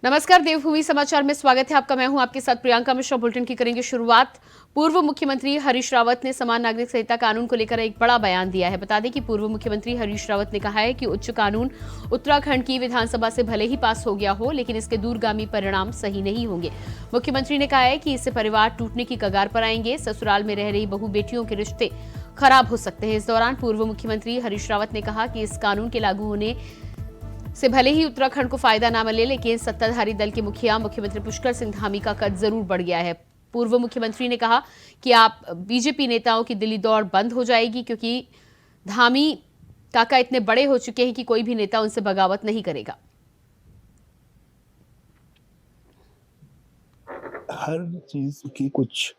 नमस्कार, देवभूमि समाचार में स्वागत है आपका। मैं हूं आपके साथ प्रियंका मिश्रा। बुलेटिन की करेंगे शुरुआत। पूर्व मुख्यमंत्री हरीश रावत ने समान नागरिक संहिता कानून को लेकर एक बड़ा बयान दिया है। बता दें कि पूर्व मुख्यमंत्री हरीश रावत ने कहा है कि उच्च कानून उत्तराखंड की विधानसभा से भले ही पास हो गया हो, लेकिन इसके दूरगामी परिणाम सही नहीं होंगे। मुख्यमंत्री ने कहा है कि इससे परिवार टूटने की कगार पर आएंगे। ससुराल में रह रही बहु बेटियों के रिश्ते खराब हो सकते हैं। इस दौरान पूर्व मुख्यमंत्री हरीश रावत ने कहा कि इस कानून के लागू होने से भले ही उत्तराखंड को फायदा ना मिले, लेकिन सत्ताधारी दल के मुखिया मुख्यमंत्री पुष्कर सिंह धामी का कद जरूर बढ़ गया है। पूर्व मुख्यमंत्री ने कहा कि आप बीजेपी नेताओं की दिल्ली दौड़ बंद हो जाएगी, क्योंकि धामी काका इतने बड़े हो चुके हैं कि कोई भी नेता उनसे बगावत नहीं करेगा। हर चीज की कुछ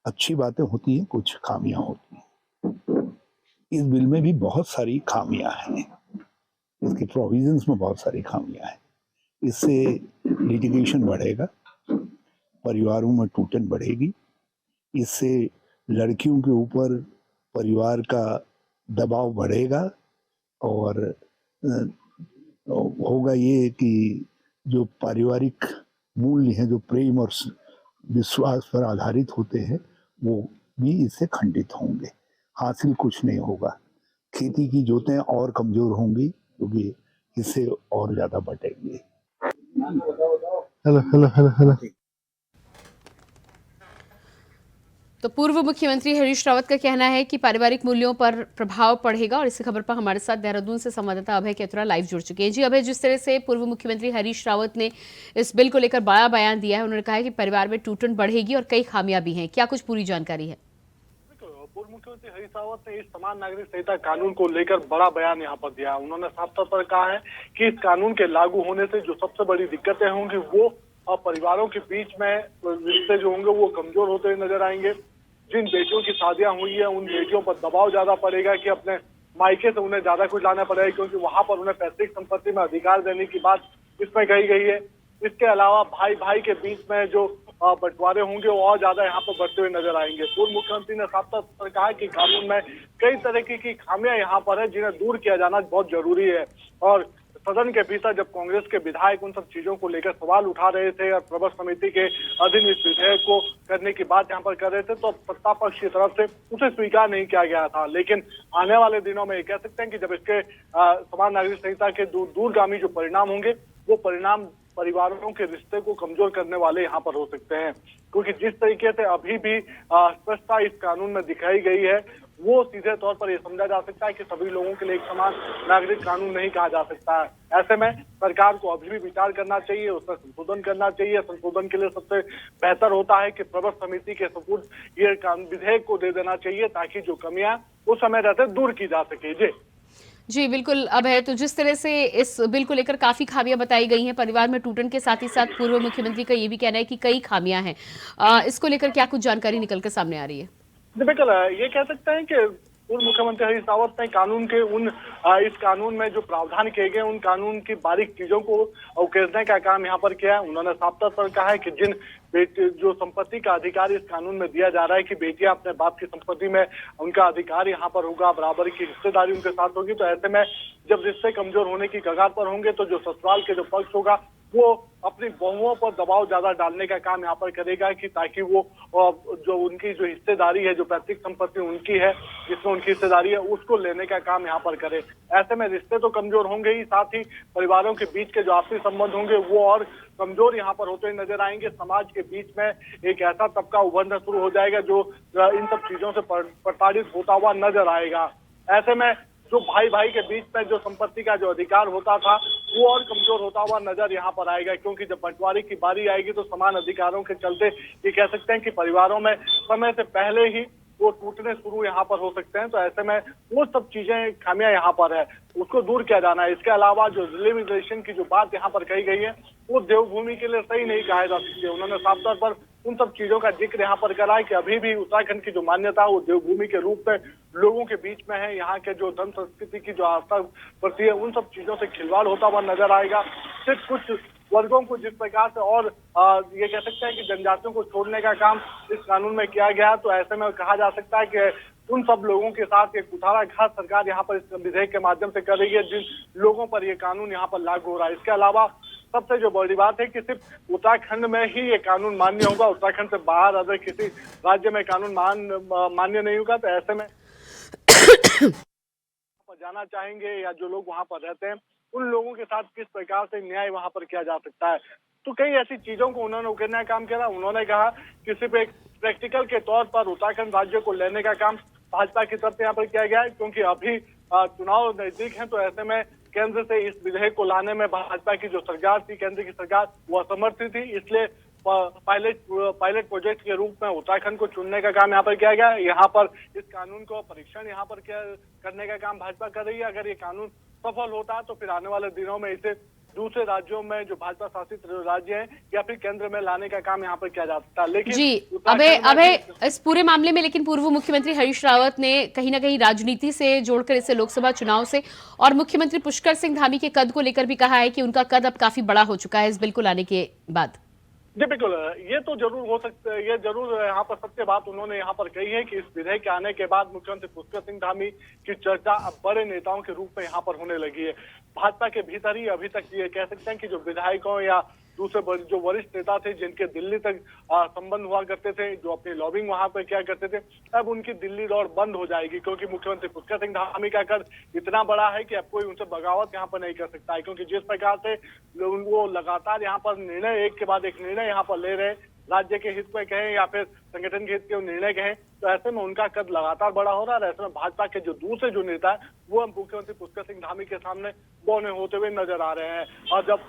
अच्छी बातें होती हैं, कुछ खामियां होती हैं। इस बिल में भी बहुत सारी खामियां हैं, इसके प्रोविजंस में बहुत सारी खामियां हैं। इससे लिटिगेशन बढ़ेगा, परिवारों में टूटन बढ़ेगी। इससे लड़कियों के ऊपर परिवार का दबाव बढ़ेगा और होगा ये कि जो पारिवारिक मूल्य हैं, जो प्रेम और विश्वास पर आधारित होते हैं, वो भी इससे खंडित होंगे। हासिल कुछ नहीं होगा। खेती की जोतें और कमजोर होंगी, क्योंकि इससे और ज्यादा बटेंगे। Hello hello hello hello. तो पूर्व मुख्यमंत्री हरीश रावत का कहना है कि पारिवारिक मूल्यों पर प्रभाव पड़ेगा। और इसी खबर पर हमारे साथ देहरादून से संवाददाता अभय केतुरा लाइव जुड़ चुके हैं। जी अभय, जिस तरह से पूर्व मुख्यमंत्री हरीश रावत ने इस बिल को लेकर बड़ा बयान दिया है, उन्होंने कहा है कि परिवार में टूटन बढ़ेगी और कई खामियां भी हैं। क्या कुछ पूरी जानकारी है? पूर्व मुख्यमंत्री हरीश रावत ने इस समान नागरिक संहिता कानून को लेकर बड़ा बयान यहाँ पर दिया। उन्होंने साफ तौर पर कहा है कि इस कानून के लागू होने से जो सबसे बड़ी दिक्कतें होंगी वो परिवारों के बीच में रिश्ते जो होंगे वो कमजोर होते हुए नजर आएंगे। जिन बेटियों की शादियां हुई है उन बेटियों पर दबाव ज्यादा पड़ेगा कि अपने मायके से उन्हें ज्यादा कुछ लाना पड़ेगा, क्योंकि वहां पर उन्हें पैतृक संपत्ति में अधिकार देने की बात इसमें कही गई है। इसके अलावा भाई भाई के बीच में जो बंटवारे होंगे वो और ज्यादा यहाँ पर बढ़ते हुए नजर आएंगे। पूर्व मुख्यमंत्री ने साफ तौर पर कहा कि कानून में कई तरह की खामियां यहाँ पर है, जिन्हें दूर किया जाना बहुत जरूरी है। और सदन के भीतर जब कांग्रेस के विधायक उन सब चीजों को लेकर सवाल उठा रहे थे और प्रवर समिति के अधीन इस विधेयक को करने की बात यहाँ पर कर रहे थे, तो सत्ता पक्ष की तरफ से उसे स्वीकार नहीं किया गया था। लेकिन आने वाले दिनों में ये कह सकते हैं कि जब इसके समान नागरिक संहिता के दूरगामी जो परिणाम होंगे, वो परिणाम परिवारों के रिश्ते को कमजोर करने वाले यहाँ पर हो सकते हैं। क्योंकि जिस तरीके से अभी भी स्पष्टता इस कानून में दिखाई गई है, वो सीधे तौर पर यह समझा जा सकता है कि सभी लोगों के लिए एक समान नागरिक कानून नहीं कहा जा सकता है। ऐसे में सरकार को अभी भी विचार करना चाहिए, उसमें संशोधन करना चाहिए। संशोधन के लिए सबसे बेहतर होता है कि प्रवर समिति के सपुर्द ये विधेयक को दे देना चाहिए, ताकि जो कमियां उस समय रहते दूर की जा सके। जी बिल्कुल अभय, तो जिस तरह से इस बिल को लेकर काफी खामियां बताई गई हैं, परिवार में टूटन के साथ ही साथ पूर्व मुख्यमंत्री का ये भी कहना है कि कई खामियां हैं। इसको लेकर क्या कुछ जानकारी निकल कर सामने आ रही है? बिल्कुल, ये कह सकते हैं कि पूर्व मुख्यमंत्री हरीश रावत ने कानून के इस कानून में जो प्रावधान किए गए उन कानून की बारीक चीजों को उकेरने का काम यहाँ पर किया है। उन्होंने साफ तौर पर कहा है कि जिन जो संपत्ति का अधिकार इस कानून में दिया जा रहा है कि बेटियां अपने बाप की संपत्ति में उनका अधिकार यहाँ पर होगा, बराबर की हिस्सेदारी उनके साथ होगी। तो ऐसे में जब रिश्ते कमजोर होने की कगार पर होंगे, तो जो ससुराल के जो पक्ष होगा वो अपनी बहुओं पर दबाव ज्यादा डालने का काम यहाँ पर करेगा, कि ताकि वो जो उनकी जो हिस्सेदारी है, जो पैतृक संपत्ति उनकी है जिसमें उनकी हिस्सेदारी है, उसको लेने का काम यहाँ पर करे। ऐसे में रिश्ते तो कमजोर होंगे ही, साथ ही परिवारों के बीच के जो आपसी संबंध होंगे वो और कमजोर यहाँ पर होते नजर आएंगे। समाज के बीच में एक ऐसा तबका उभरना शुरू हो जाएगा जो इन सब चीजों से प्रताड़ित होता हुआ नजर आएगा। ऐसे में जो भाई भाई के बीच में जो संपत्ति का जो अधिकार होता था वो और कमजोर होता हुआ नजर यहाँ पर आएगा, क्योंकि जब बंटवारे की बारी आएगी तो समान अधिकारों के चलते ये कह सकते हैं कि परिवारों में समय से पहले ही वो टूटने शुरू यहाँ पर हो सकते हैं। तो ऐसे में वो सब चीजें खामियां यहाँ पर है, उसको दूर किया जाना है। इसके अलावा जो रिलेशन की जो बात यहाँ पर कही गई है वो देवभूमि के लिए सही नहीं कहा जा सकती है। उन्होंने साफ तौर पर उन सब चीजों का जिक्र यहाँ पर करा है कि अभी भी उत्तराखंड की जो मान्यता वो देवभूमि के रूप में लोगों के बीच में है। यहाँ के जो धन संस्कृति की जो आस्था प्रति है, उन सब चीजों से खिलवाड़ होता हुआ नजर आएगा। सिर्फ कुछ वर्गों को जिस प्रकार से और ये कह सकते हैं कि जनजातियों को छोड़ने का काम इस कानून में किया गया, तो ऐसे में कहा जा सकता है कि उन सब लोगों के साथ एक कुठाराघात सरकार यहाँ पर इस विधेयक के माध्यम से कर रही है, जिन लोगों पर ये कानून यहाँ पर लागू हो रहा है। इसके अलावा सबसे जो बड़ी बात है कि सिर्फ उत्तराखंड में ही ये कानून मान्य होगा, उत्तराखंड से बाहर अगर किसी राज्य में कानून मान्य नहीं होगा, तो ऐसे में जाना चाहेंगे या जो लोग वहां पर रहते हैं उन लोगों के साथ किस प्रकार से न्याय वहां पर किया जा सकता है। तो कई ऐसी चीजों को उन्होंने उकेरने का काम किया। उन्होंने कहा कि सिर्फ एक प्रैक्टिकल के तौर पर उत्तराखंड राज्य को लेने का काम भाजपा की तरफ से यहाँ पर किया गया है, क्योंकि अभी चुनाव नजदीक है। तो ऐसे में केंद्र से इस विधेयक को लाने में भाजपा की जो सरकार थी, केंद्र की सरकार, वो असमर्थ थी। इसलिए पायलट प्रोजेक्ट के रूप में उत्तराखंड को चुनने का काम यहाँ पर किया गया। यहाँ पर इस कानून को परीक्षण यहाँ पर करने का काम भाजपा कर रही है। अगर ये कानून सफल होता है तो फिर आने वाले दिनों में इसे दूसरे राज्यों में जो भाजपा शासित राज्य हैं या फिर केंद्र में लाने का काम यहाँ पर किया जा सकता है। लेकिन जी अभय इस पूरे मामले में लेकिन पूर्व मुख्यमंत्री हरीश रावत ने कहीं ना कहीं राजनीति से जोड़कर इसे लोकसभा चुनाव से और मुख्यमंत्री पुष्कर सिंह धामी के कद को लेकर भी कहा है कि उनका कद अब काफी बड़ा हो चुका है इस बिल को लाने के बाद। जी बिल्कुल, ये तो जरूर हो सकता है, ये जरूर यहाँ पर सत्य बात उन्होंने यहाँ पर कही है कि इस विधेयक के आने के बाद मुख्यमंत्री पुष्कर सिंह धामी की चर्चा अब बड़े नेताओं के रूप में यहाँ पर होने लगी है। भाजपा के भीतर ही अभी तक ये कह सकते हैं कि जो विधायकों या दूसरे जो वरिष्ठ नेता थे जिनके दिल्ली तक संबंध हुआ करते थे, जो अपनी लॉबिंग वहां पर किया करते थे, अब उनकी दिल्ली दौड़ बंद हो जाएगी, क्योंकि मुख्यमंत्री पुष्कर सिंह धामी का कद इतना बड़ा है कि अब कोई उनसे बगावत यहाँ पर नहीं कर सकता है। क्योंकि जिस प्रकार से वो लगातार यहाँ पर निर्णय एक के बाद एक निर्णय यहाँ पर ले रहे, राज्य के हित में कहें या फिर संगठन के हित के निर्णय कहें, तो ऐसे में उनका कद लगातार बड़ा हो रहा है। ऐसे में भाजपा के जो दूसरे जो नेता है वो मुख्यमंत्री पुष्कर सिंह धामी के सामने बौने होते हुए नजर आ रहे हैं। और जब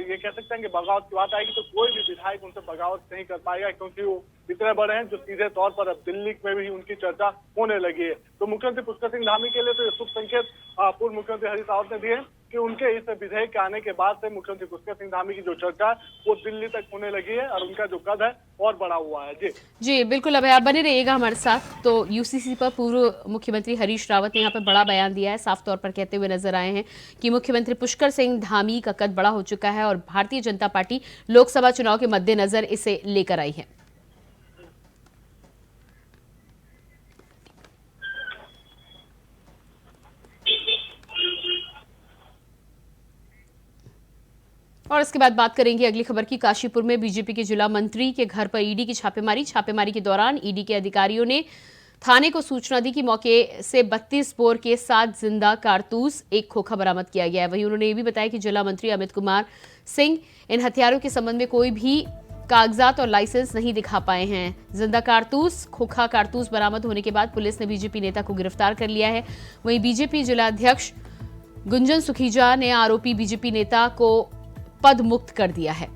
ये कह सकते हैं कि बगावत की बात आएगी तो कोई भी विधायक उनसे बगावत नहीं कर पाएगा, क्योंकि वो इतने बड़े हैं जो सीधे तौर पर अब दिल्ली में भी उनकी चर्चा होने लगी है। तो मुख्यमंत्री पुष्कर सिंह धामी के लिए तो ये शुभ संकेत पूर्व मुख्यमंत्री हरीश रावत ने दिए कि उनके इस विधेयक के आने के बाद से मुख्यमंत्री पुष्कर सिंह धामी की जो चर्चा है वो दिल्ली तक होने लगी है और उनका जो कद है और बड़ा हुआ है। जी बिल्कुल, अब आप बने रहिएगा हमारे साथ। तो यूसीसी पर पूर्व मुख्यमंत्री हरीश रावत ने यहाँ पर बड़ा बयान दिया है, साफ तौर पर कहते हुए नजर आए हैं कि मुख्यमंत्री पुष्कर सिंह धामी का कद बड़ा हो चुका है और भारतीय जनता पार्टी लोकसभा चुनाव के मद्देनजर इसे लेकर आई है। और इसके बाद बात करेंगे अगली खबर की। काशीपुर में बीजेपी के जिला मंत्री के घर पर ईडी की छापेमारी के दौरान ईडी के अधिकारियों ने थाने को सूचना दी कि मौके से 32 बोर के 7 जिंदा कारतूस, एक खोखा बरामद किया गया है। वहीं उन्होंने ये भी बताया कि जिला मंत्री अमित कुमार सिंह इन हथियारों के संबंध में कोई भी कागजात और लाइसेंस नहीं दिखा पाए हैं। जिंदा कारतूस, खोखा कारतूस बरामद होने के बाद पुलिस ने बीजेपी नेता को गिरफ्तार कर लिया है। वहीं बीजेपी जिला अध्यक्ष गुंजन सुखीजा ने आरोपी बीजेपी नेता को पद मुक्त कर दिया है।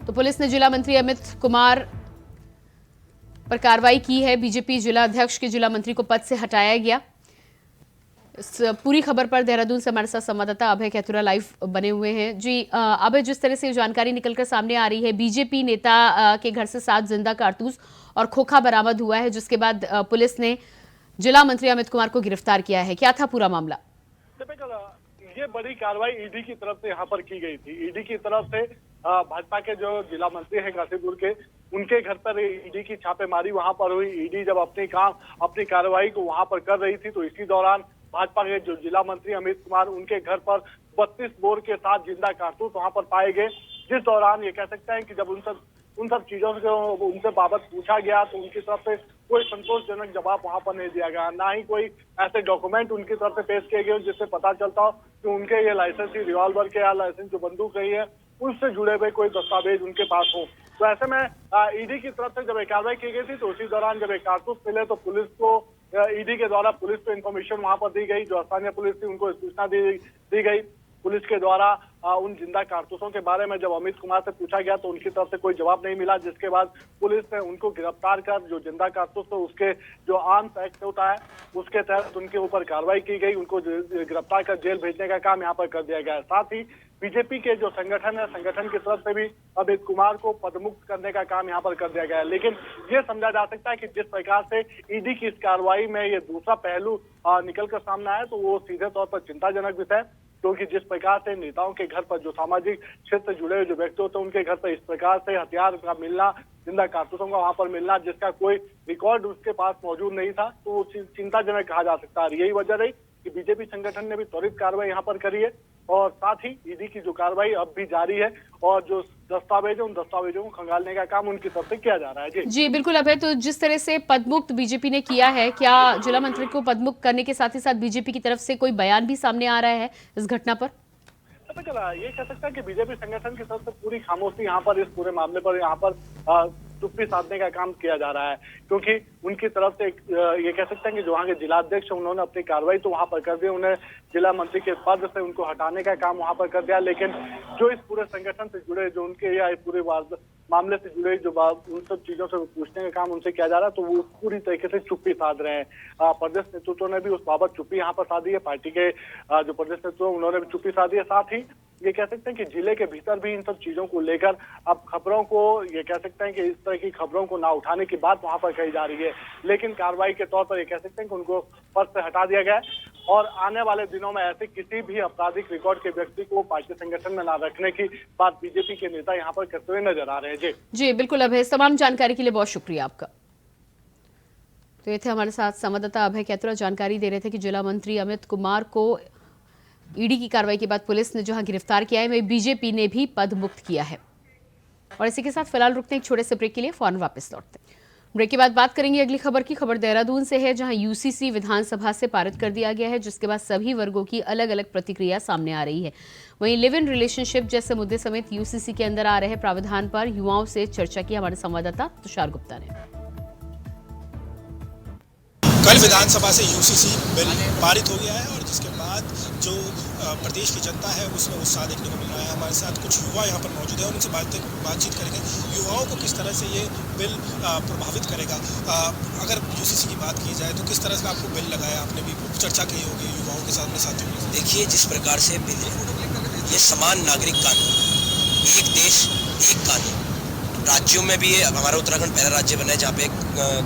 तो पुलिस ने जिला मंत्री अमित कुमार पर कार्रवाई की है। बीजेपी जिला अध्यक्ष के जिला मंत्री को पद से हटाया गया। इस पूरी खबर पर देहरादून से हमारे साथ संवाददाता अभय कैथुरा लाइव बने हुए हैं। जी अभय, जिस तरह से जानकारी निकलकर सामने आ रही है, बीजेपी नेता के घर से 7 जिंदा कारतूस और खोखा बरामद हुआ है, जिसके बाद पुलिस ने जिला मंत्री अमित कुमार को गिरफ्तार किया है। क्या था पूरा मामला? ये बड़ी कार्रवाई ईडी की तरफ से यहाँ पर की गई थी। ईडी की तरफ से भाजपा के जो जिला मंत्री हैं काशीपुर के, उनके घर पर ईडी की छापेमारी वहां पर हुई। ईडी जब अपनी कार्रवाई को वहां पर कर रही थी तो इसी दौरान भाजपा के जो जिला मंत्री अमित कुमार, उनके घर पर 32 बोर के 7 जिंदा कारतूस वहां पर पाए गए। जिस दौरान ये कह सकते हैं कि जब उन सब चीजों से उनसे बाबत पूछा गया तो उनकी तरफ से कोई संतोषजनक जवाब वहां पर नहीं दिया गया। ना ही कोई ऐसे डॉक्यूमेंट उनकी तरफ से पेश किए गए जिससे पता चलता हो कि उनके ये लाइसेंस रिवॉल्वर के या लाइसेंस जो बंदूक रही है उससे जुड़े हुए कोई दस्तावेज उनके पास हो। तो ऐसे में ईडी की तरफ से जब कार्रवाई की गई थी तो उसी दौरान जब कारतूस मिले तो पुलिस को ईडी के द्वारा पुलिस को इन्फॉर्मेशन वहां पर दी गई। जो स्थानीय पुलिस थी उनको सूचना दी गई। पुलिस के द्वारा उन जिंदा कारतूसों के बारे में जब अमित कुमार से पूछा गया तो उनकी तरफ से कोई जवाब नहीं मिला, जिसके बाद पुलिस ने उनको गिरफ्तार कर जो जिंदा कारतूस थे उसके जो आर्म्स एक्ट होता है उसके तहत उनके ऊपर कार्रवाई की गई। उनको गिरफ्तार कर जेल भेजने का काम यहाँ पर कर दिया गया है। साथ ही बीजेपी के जो संगठन है, संगठन की तरफ से भी अमित कुमार को पदमुक्त करने का काम यहाँ पर कर दिया गया है। लेकिन ये समझा जा सकता है कि जिस प्रकार से ईडी की इस कार्रवाई में ये दूसरा पहलू निकल कर सामने आया तो वो सीधे तौर पर चिंताजनक विषय। क्योंकि जिस प्रकार से नेताओं के घर पर जो सामाजिक क्षेत्र से जुड़े हुए जो व्यक्ति होते हैं उनके घर पर इस प्रकार से हथियार का मिलना, जिंदा कारतूसों का वहां पर मिलना, जिसका कोई रिकॉर्ड उसके पास मौजूद नहीं था, तो वो चिंताजनक कहा जा सकता है। यही वजह रही कि बीजेपी संगठन ने भी त्वरित कार्रवाई यहाँ पर करी है और साथ ही ईडी की जो कार्रवाई अब भी जारी है और जो दस्तावेज है उन दस्तावेजों को खंगालने का काम उनकी तरफ से किया जा रहा है। जी बिल्कुल अभय, तो जिस तरह से पदमुक्त बीजेपी ने किया है, क्या जिला मंत्री को पदमुक्त करने के साथ ही साथ बीजेपी की तरफ से कोई बयान भी सामने आ रहा है इस घटना पर? पता चला ये कह सकता है कि बीजेपी संगठन की तरफ से पूरी खामोशी यहाँ पर इस पूरे मामले पर यहाँ पर चुप्पी साधने का काम किया जा रहा है, क्योंकि उनकी तरफ से ये कह सकते हैं कि जो वहाँ के जिलाध्यक्ष उन्होंने अपनी कार्रवाई तो वहाँ पर कर दी, उन्हें जिला मंत्री के पद से उनको हटाने का काम वहाँ पर कर दिया, लेकिन जो इस पूरे संगठन से जुड़े जो उनके या पूरे मामले से जुड़े जो उन सब चीजों से पूछने का काम उनसे किया जा रहा है, तो वो पूरी तरीके से चुप्पी साध रहे हैं। प्रदेश नेतृत्व ने भी उस बाबत चुप्पी यहाँ पर साधी है, पार्टी के जो प्रदेश नेतृत्व उन्होंने भी चुप्पी साधी है। साथ ही ये कह सकते हैं कि जिले के भीतर भी इन सब चीजों को लेकर अब खबरों को ये कह सकते हैं कि इस तरह की खबरों को ना उठाने की बात वहां पर कही जा रही है, लेकिन कार्रवाई के तौर पर ये कह सकते हैं कि उनको पद से हटा दिया गया है और आने वाले दिनों में ऐसे किसी भी आपराधिक रिकॉर्ड के व्यक्ति को पार्टी संगठन में ना रखने की बात बीजेपी के नेता यहाँ पर करते हुए नजर आ रहे हैं। जी बिल्कुल अभय, तमाम जानकारी के लिए बहुत शुक्रिया आपका। तो ये थे हमारे साथ संवाददाता अभय कैथुरा, जानकारी दे रहे थे कि जिला मंत्री अमित कुमार को ईडी की कार्रवाई के बाद पुलिस ने जहां गिरफ्तार किया है, वहीं बीजेपी ने भी पद मुक्त किया है। और इसी के साथ फिलहाल रुकते हैं एक छोटे से ब्रेक के लिए, फौरन वापस लौटते हैं। ब्रेक के बाद बात करेंगे अगली खबर की। खबर देहरादून से है, जहां यूसीसी विधानसभा से पारित कर दिया गया है, जिसके बाद सभी वर्गों की अलग अलग प्रतिक्रिया सामने आ रही है। वहीं लिव इन रिलेशनशिप जैसे मुद्दे समेत यूसीसी के अंदर आ रहे प्रावधान पर युवाओं से चर्चा की हमारे संवाददाता तुषार गुप्ता ने। कल विधानसभा से यूसीसी बिल पारित हो गया है और जिसके बाद जो प्रदेश की जनता है उसमें उत्साह देखने को मिल रहा है। हमारे साथ कुछ युवा यहाँ पर मौजूद है, उनसे बातचीत करेंगे युवाओं को किस तरह से ये बिल प्रभावित करेगा। अगर यूसीसी की बात की जाए तो किस तरह का आपको बिल लगाया, आपने भी चर्चा की होगी युवाओं के साथ में साथियों। देखिए, जिस प्रकार से बिल ये समान नागरिक कानून, एक देश एक कानून, राज्यों में भी ये हमारा उत्तराखंड पहला राज्य बना है जहाँ पे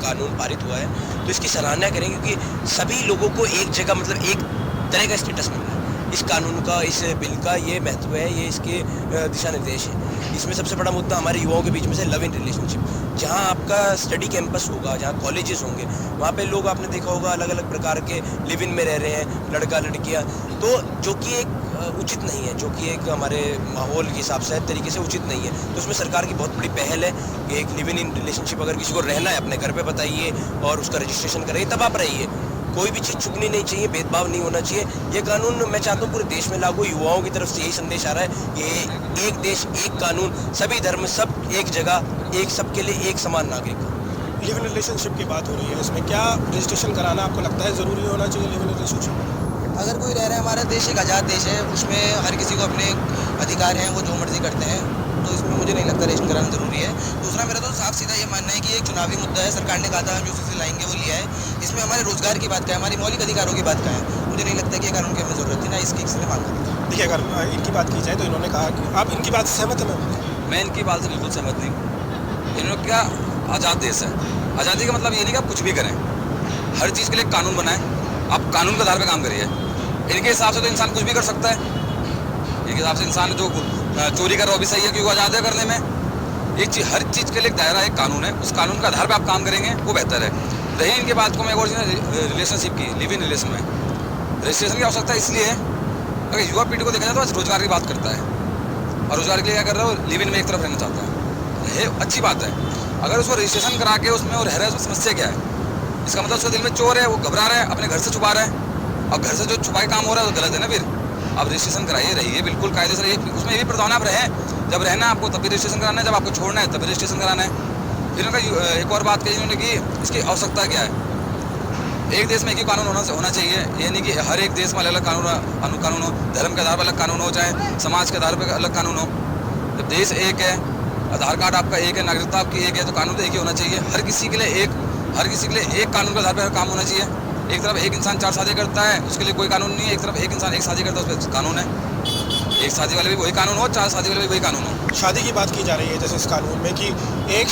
कानून पारित हुआ है, तो इसकी सराहना करेंगे क्योंकि सभी लोगों को एक जगह मतलब एक तरह का स्टेटस मिल रहा है। इस कानून का, इस बिल का ये महत्व है, ये इसके दिशा निर्देश है। इसमें सबसे बड़ा मुद्दा हमारे युवाओं के बीच में से लव इन रिलेशनशिप, जहाँ आपका स्टडी कैंपस होगा, जहाँ कॉलेजेस होंगे, वहाँ पे लोग आपने देखा होगा अलग अलग प्रकार के लिव इन में रह रहे हैं, लड़का लड़कियाँ, तो जो कि एक उचित नहीं है, जो कि एक हमारे माहौल के हिसाब से तरीके से उचित नहीं है। तो उसमें सरकार की बहुत बड़ी पहल है कि एक लिव इन रिलेशनशिप अगर किसी को रहना है अपने घर पे बताइए और उसका रजिस्ट्रेशन कराइए, तब आप रहिए। कोई भी चीज़ छुपनी नहीं चाहिए, भेदभाव नहीं होना चाहिए। ये कानून मैं चाहता हूँ पूरे देश में लागू। युवाओं की तरफ से यही संदेश आ रहा है कि एक देश एक कानून, सभी धर्म सब एक जगह, एक सबके लिए एक समान नागरिक। लिव इन रिलेशनशिप की बात हो रही है, इसमें क्या रजिस्ट्रेशन कराना आपको लगता है ज़रूरी होना चाहिए लिव इन रिलेशनशिप? अगर कोई रह रहा है, हमारा देश एक आज़ाद देश है, उसमें हर किसी को अपने अधिकार हैं, वो जो मर्जी करते हैं, तो इसमें मुझे नहीं लगता रजिस्ट्रेशन कराना जरूरी है। दूसरा मेरा तो साफ सीधा ये मानना है कि एक चुनावी मुद्दा है, सरकार ने कहा था हम यूसीसी लाएंगे, वो लिया है। इसमें हमारे रोजगार की बात का है, हमारी मौलिक अधिकारों की बात का है। मुझे नहीं लगता कि कानून की हमें जरूरत थी, ना इसकी किसी ने मांग करती। देखिए, अगर इनकी बात की जाए तो इन्होंने कहा कि आप इनकी बात से सहमत हैं? मैं इनकी बात से बिल्कुल सहमत नहीं। इन्होंने क्या, आज़ाद देश है, आज़ादी का मतलब ये नहीं कि आप कुछ भी करें, हर चीज़ के लिए कानून बनाएं, आप कानून के आधार पर काम करिए। इनके हिसाब से तो इंसान कुछ भी कर सकता है, इनके हिसाब से इंसान जो चोरी कर रहा है वो भी सही है क्योंकि आज़ाद है करने में। एक चीज़, हर चीज़ के लिए एक दायरा, एक कानून है, उस कानून के आधार पर आप काम करेंगे वो बेहतर है। रही इनके बात को मैं एक और रिलेशनशिप की, लिव इन रिलेशन में रजिस्ट्रेशन की आवश्यकता इसलिए है, अगर युवा पीढ़ी को देखा जाए तो रोजगार की बात करता है और रोजगार के लिए क्या कर रहा है, लिव इन में एक तरफ रहना चाहता है, अच्छी बात है। अगर उसको रजिस्ट्रेशन करा के उसमें वो रह रहा है, उसमें समस्या क्या है? इसका मतलब उसके दिल में चोर है, वो घबरा रहा है, अपने घर से छुपा रहा है, और घर से जो छुपाए काम हो रहा है वो गलत है ना। फिर आप रजिस्ट्रेशन कराइए, रहिए बिल्कुल कायदे से रहिए, उसमें ये भी प्रावधान आप रहें, जब रहना है आपको तभी रजिस्ट्रेशन कराना है, जब आपको छोड़ना है तभी रजिस्ट्रेशन कराना है। फिर उनका एक और बात कही उन्होंने कि इसकी आवश्यकता क्या है। एक देश में एक ही कानून होना चाहिए, ये नहीं कि हर एक देश में अलग अलग कानून हो, धर्म के आधार पर अलग कानून हो, चाहे समाज के आधार पर अलग कानून हो। जब देश एक है, आधार कार्ड आपका एक है, नागरिकता आपकी एक है, तो कानून तो एक ही होना चाहिए। हर किसी के लिए एक कानून के आधार पर काम होना चाहिए। एक तरफ एक इंसान 4 शादी करता है, उसके लिए कोई कानून नहीं है, एक तरफ एक इंसान एक शादी करता है, उस पर कानून है। एक शादी वाले भी वही कानून हो, 4 शादी वाले भी वही कानून हो। शादी की बात की जा रही है जैसे इस कानून में कि एक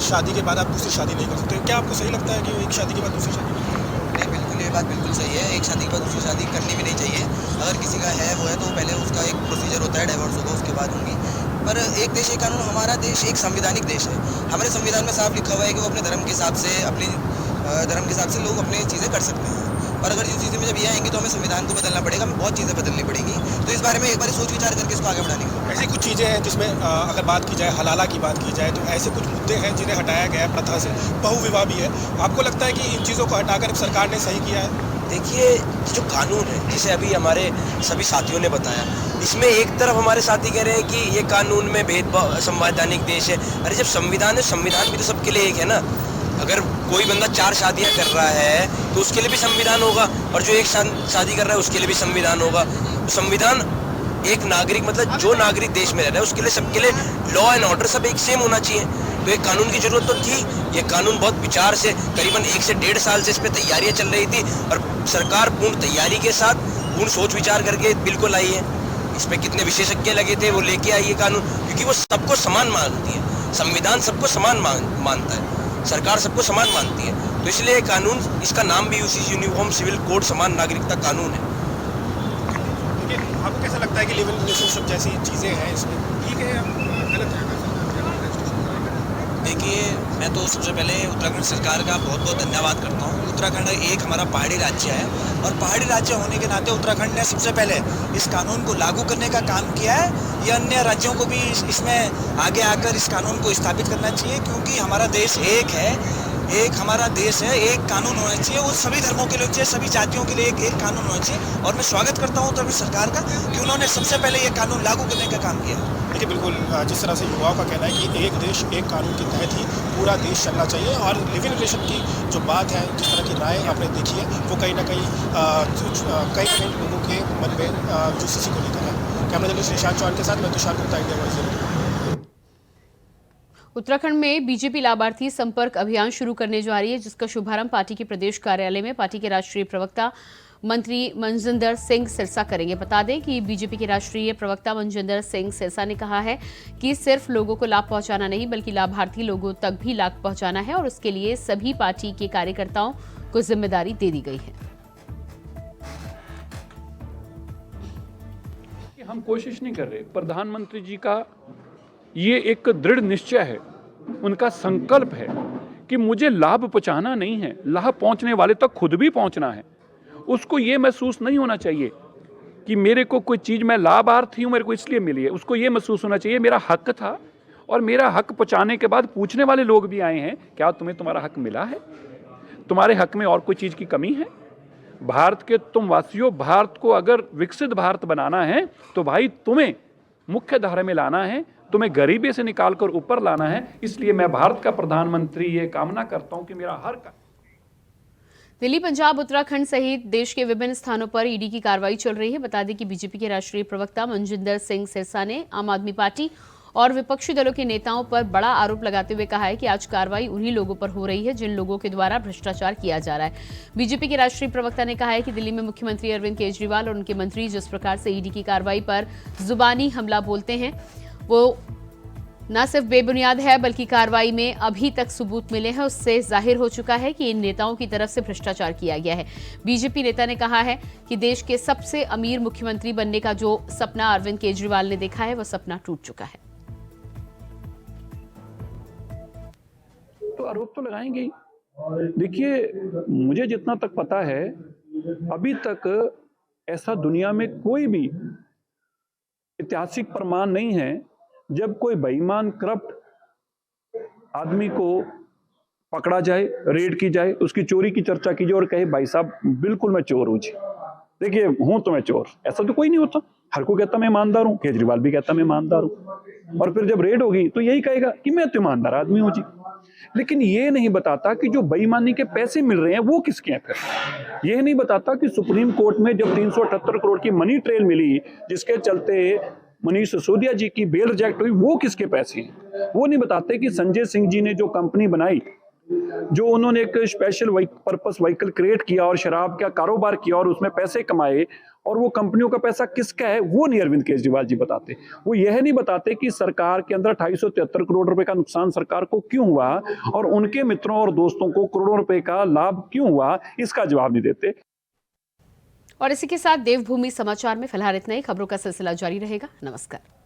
शादी के बाद आप दूसरी शादी नहीं कर सकते, क्या आपको सही लगता है कि एक शादी के बाद दूसरी शादी? नहीं, बिल्कुल ये बात बिल्कुल सही है, एक शादी के बाद दूसरी शादी करनी भी नहीं चाहिए। अगर किसी का है वो है तो पहले उसका एक प्रोसीजर होता है, डाइवोर्स होगा, उसके बाद होंगी। पर एक देश एक कानून, हमारा देश एक संवैधानिक देश है। हमारे संविधान में साफ लिखा हुआ है कि वो अपने धर्म के हिसाब से लोग अपनी चीज़ें कर सकते हैं। पर अगर इन चीज़ें में जब ये आएंगी तो हमें संविधान को बदलना पड़ेगा, हमें बहुत चीज़ें बदलनी पड़ेंगी। तो इस बारे में एक बार सोच विचार करके इसको आगे बढ़ाने की ऐसी कुछ चीज़ें हैं जिसमें अगर बात की जाए, हलाला की बात की जाए, तो ऐसे कुछ मुद्दे हैं जिन्हें हटाया गया है प्रथा से। बहुविवाह भी है। आपको लगता है कि इन चीज़ों को हटाकर सरकार ने सही किया है? देखिए, जो कानून है, जिसे अभी हमारे सभी साथियों ने बताया, इसमें एक तरफ हमारे साथी कह रहे हैं कि ये कानून में भेदभाव, संवैधानिक देश है। अरे जब संविधान है, संविधान भी तो सबके लिए एक है ना। अगर कोई बंदा 4 शादियां कर रहा है तो उसके लिए भी संविधान होगा, और जो एक शादी कर रहा है उसके लिए भी संविधान होगा। संविधान एक नागरिक, मतलब जो नागरिक देश में रह रहा है उसके लिए, सबके लिए लॉ एंड ऑर्डर सब एक सेम होना चाहिए। तो एक कानून की जरूरत तो थी। ये कानून बहुत विचार से, करीबन 1 से 1.5 साल से इस पर तैयारियां चल रही थी, और सरकार पूर्ण तैयारी के साथ, पूर्ण सोच विचार करके बिल्कुल आई है। इस पर कितने विशेषज्ञ लगे थे, वो लेके आई है कानून, क्योंकि वो सबको समान मानती है। संविधान सबको समान मानता है, सरकार सबको समान मानती है। तो इसलिए कानून, इसका नाम भी यूसी यूनिफॉर्म सिविल कोड, समान नागरिकता कानून है। देखिए, आपको कैसा लगता है कि लिव इन रिलेशनशिप जैसी चीज़ें हैं इसमें ठीक है या गलत है? देखिए, मैं तो सबसे पहले उत्तराखंड सरकार का बहुत बहुत धन्यवाद करता हूँ। उत्तराखंड एक हमारा पहाड़ी राज्य है, और पहाड़ी राज्य होने के नाते उत्तराखंड ने सबसे पहले इस कानून को लागू करने का काम किया है। ये अन्य राज्यों को भी इसमें आगे आकर इस कानून को स्थापित करना चाहिए, क्योंकि हमारा देश एक है, एक हमारा देश है, एक कानून होना चाहिए। वो सभी धर्मों के लिए चाहिए, सभी जातियों के लिए एक कानून होना चाहिए। और मैं स्वागत करता हूँ उत्तराखंड सरकार का कि उन्होंने सबसे पहले ये कानून लागू करने का काम किया। देखिए, बिल्कुल जिस तरह से युवाओं का कहना है कि एक देश एक कानून के तहत ही पूरा देश चलना चाहिए, और लिव इन रिलेशन की जो बात है, जिस तरह की राय आपने देखी है, वो कहीं ना कहीं लोगों के मन में यूसीसी को लेकर है। कैमरा जर्नलिस्ट निशांत चौहान के साथ मैं तुषार गुप्ता, इंडिया वॉइस। उत्तराखंड में बीजेपी लाभार्थी संपर्क अभियान शुरू करने जा रही है, जिसका शुभारंभ पार्टी के प्रदेश कार्यालय में पार्टी के राष्ट्रीय प्रवक्ता मंत्री मनजिंदर सिंह सिरसा करेंगे। बता दें कि बीजेपी के राष्ट्रीय प्रवक्ता मनजिंदर सिंह सिरसा ने कहा है कि सिर्फ लोगों को लाभ पहुंचाना नहीं, बल्कि लाभार्थी लोगों तक भी लाभ पहुंचाना है, और उसके लिए सभी पार्टी के कार्यकर्ताओं को जिम्मेदारी दे दी गई है। हम कोशिश नहीं कर रहे। प्रधानमंत्री जी का ये एक दृढ़ निश्चय है, उनका संकल्प है कि मुझे लाभ पहुंचाना नहीं है, लाभ पहुंचने वाले तक खुद भी पहुंचना है। उसको ये महसूस नहीं होना चाहिए कि मेरे को कोई चीज़, मैं लाभार्थी हूँ, मेरे को इसलिए मिली है। उसको ये महसूस होना चाहिए मेरा हक था, और मेरा हक पहुंचाने के बाद पूछने वाले लोग भी आए हैं, क्या तुम्हें तुम्हारा हक मिला है? तुम्हारे हक में और कोई चीज़ की कमी है? भारत के तुम वासियों, भारत को अगर विकसित भारत बनाना है तो भाई तुम्हें मुख्य धारा में लाना है, तुम्हें गरीबी से निकालकर ऊपर लाना है। इसलिए मैं भारत का प्रधानमंत्री ये कामना करता हूं कि मेरा हर का। दिल्ली, पंजाब, उत्तराखंड सहित देश के विभिन्न स्थानों पर ईडी की कार्रवाई चल रही है। बता दें कि बीजेपी के राष्ट्रीय प्रवक्ता मनजिंदर सिंह सिरसा ने आम आदमी पार्टी और विपक्षी दलों के नेताओं पर बड़ा आरोप लगाते हुए कहा है कि आज कार्रवाई उन्हीं लोगों पर हो रही है जिन लोगों के द्वारा भ्रष्टाचार किया जा रहा है। बीजेपी के राष्ट्रीय प्रवक्ता ने कहा है कि दिल्ली में मुख्यमंत्री अरविंद केजरीवाल और उनके मंत्री जिस प्रकार से ईडी की कार्रवाई पर जुबानी हमला बोलते हैं, वो न सिर्फ बेबुनियाद है, बल्कि कार्रवाई में अभी तक सबूत मिले हैं, उससे जाहिर हो चुका है कि इन नेताओं की तरफ से भ्रष्टाचार किया गया है। बीजेपी नेता ने कहा है कि देश के सबसे अमीर मुख्यमंत्री बनने का जो सपना अरविंद केजरीवाल ने देखा है, वह सपना टूट चुका है। तो आरोप तो लगाएंगे ही। देखिए, मुझे जितना तक पता है, अभी तक ऐसा दुनिया में कोई भी ऐतिहासिक प्रमाण नहीं है जब कोई बेईमान करप्ट आदमी को पकड़ा जाए, रेड की जाए, उसकी चोरी की चर्चा की जाए और कहे भाई साहब बिल्कुल मैं चोर हूं जी, देखिए हूं तो मैं चोर। ऐसा तो कोई नहीं होता। हर को कहता मैं ईमानदार हूं, केजरीवाल भी कहता मैं ईमानदार हूं, और फिर जब रेड होगी तो यही कहेगा कि मैं तो ईमानदार आदमी हूं जी। लेकिन ये नहीं बताता कि जो बेईमानी के पैसे मिल रहे हैं वो किसके हैं। फिर यह नहीं बताता कि सुप्रीम कोर्ट में जब 378 करोड़ की मनी ट्रेल मिली, जिसके चलते मनीष सिसोदिया जी की बेल रिजेक्ट हुई, वो किसके पैसे हैं। वो नहीं बताते कि संजय सिंह जी ने जो कंपनी बनाई, जो उन्होंने एक स्पेशल पर्पस व्हीकल क्रिएट किया और शराब का कारोबार किया और उसमें पैसे कमाए, और वो कंपनियों का पैसा किसका है, वो नहीं अरविंद केजरीवाल जी बताते। वो यह नहीं बताते कि सरकार के अंदर 273 करोड़ रुपए का नुकसान सरकार को क्यों हुआ और उनके मित्रों और दोस्तों को करोड़ों रुपए का लाभ क्यों हुआ, इसका जवाब नहीं देते। और इसी के साथ देवभूमि समाचार में फिलहाल इतना ही। खबरों का सिलसिला जारी रहेगा। नमस्कार।